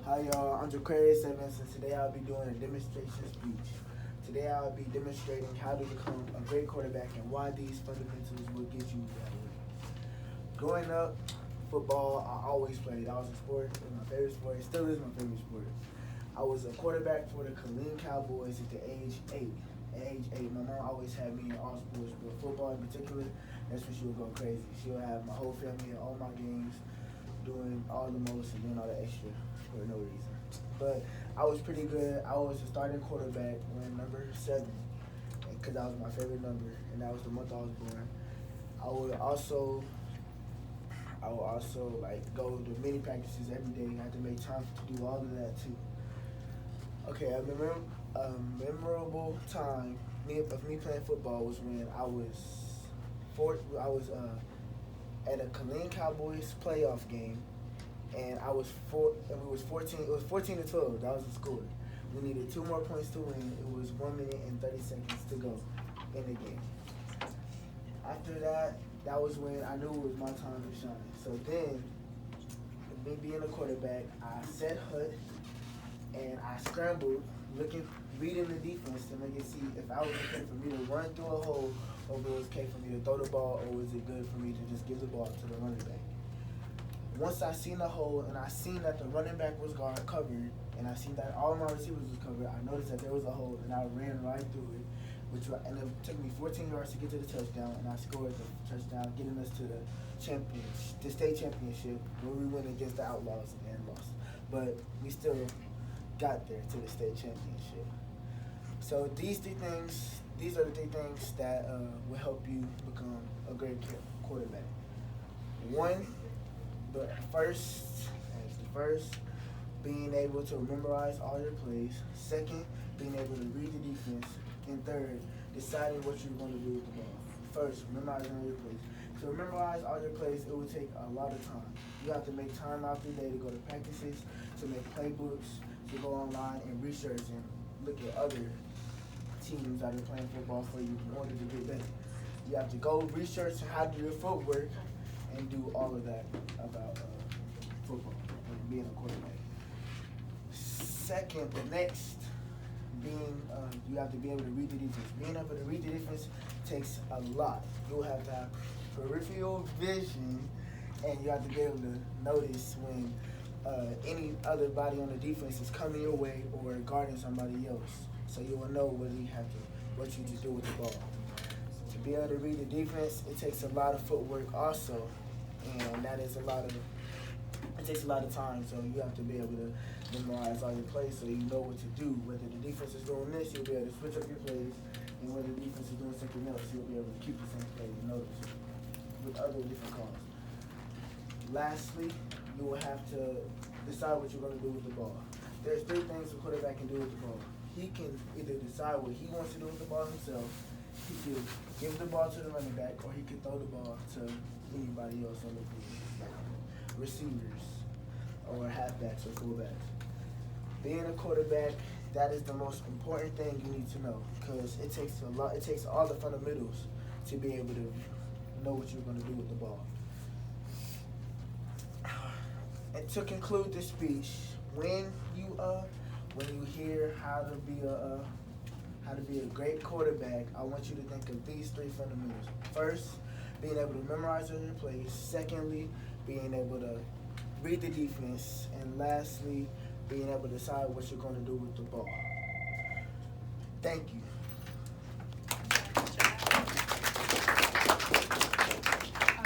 Hi y'all, I'm Jaquarius Evans and today I'll be doing a demonstration speech. Today I'll be demonstrating how to become a great quarterback and why these fundamentals will get you that way. Growing up, football, I always played. That was a sport, it was my favorite sport, it still is my favorite sport. I was a quarterback for the Killeen Cowboys at the age 8. At age 8, my mom always had me in all sports, but football in particular, that's when she would go crazy. She would have my whole family at all my games, doing all the most and doing all the extra for no reason. But I was pretty good. I was a starting quarterback when number 7, because that was my favorite number, and that was the month I was born. I would also, I would also like go to mini practices every day. I had to make time to do all of that too. Okay, a memorable time of me playing football was when I was at a Killeen Cowboys playoff game, and I was four, and we was 14. It was 14-12. That was the score. We needed 2 more points to win. It was 1 minute and 30 seconds to go in the game. After that, that was when I knew it was my time to shine. So then, me being a quarterback, I set hut and I scrambled, reading the defense to make it see if I was okay for me to run through a hole, or if it was okay for me to throw the ball, or was it good for me to just give the ball to the running back. Once I seen the hole and I seen that the running back was covered, and I seen that all of my receivers was covered, I noticed that there was a hole and I ran right through it, and it took me 14 yards to get to the touchdown, and I scored the touchdown, getting us to the state championship, where we went against the Outlaws and lost. But we still got there to the state championship. So these are the 3 things that will help you become a great quarterback. One, the first, being able to memorize all your plays. Second, being able to read the defense. And third, deciding what you're going to do with the ball. First, memorizing all your plays. To memorize all your plays, it will take a lot of time. You have to make time out the day to go to practices, to make playbooks, to go online and research and look at other teams that are playing football for you in order to get better. You have to go research how to do your footwork and do all of that about football and being a quarterback. Second, the next you have to be able to read the defense. Being able to read the defense takes a lot. You'll have to have peripheral vision, and you have to be able to notice when any other body on the defense is coming your way or guarding somebody else, so you will know what you to do with the ball. To be able to read the defense, it takes a lot of footwork also, and it takes a lot of time. So you have to be able to memorize all your plays so you know what to do. Whether the defense is doing this, you'll be able to switch up your plays, and whether the defense is doing something else, you'll be able to keep the same play and notice with other different calls. Lastly, you will have to decide what you're going to do with the ball. There's 3 things a quarterback can do with the ball. He can either decide what he wants to do with the ball himself, he can give the ball to the running back, or he can throw the ball to anybody else on the field, like receivers or halfbacks or fullbacks. Being a quarterback, that is the most important thing you need to know, because it takes a lot. It takes all the fundamentals to be able to know what you're going to do with the ball. And to conclude this speech, when you hear how to be a great quarterback, I want you to think of these 3 fundamentals. First, being able to memorize all your plays. Secondly, being able to read the defense. And lastly, being able to decide what you're going to do with the ball. Thank you.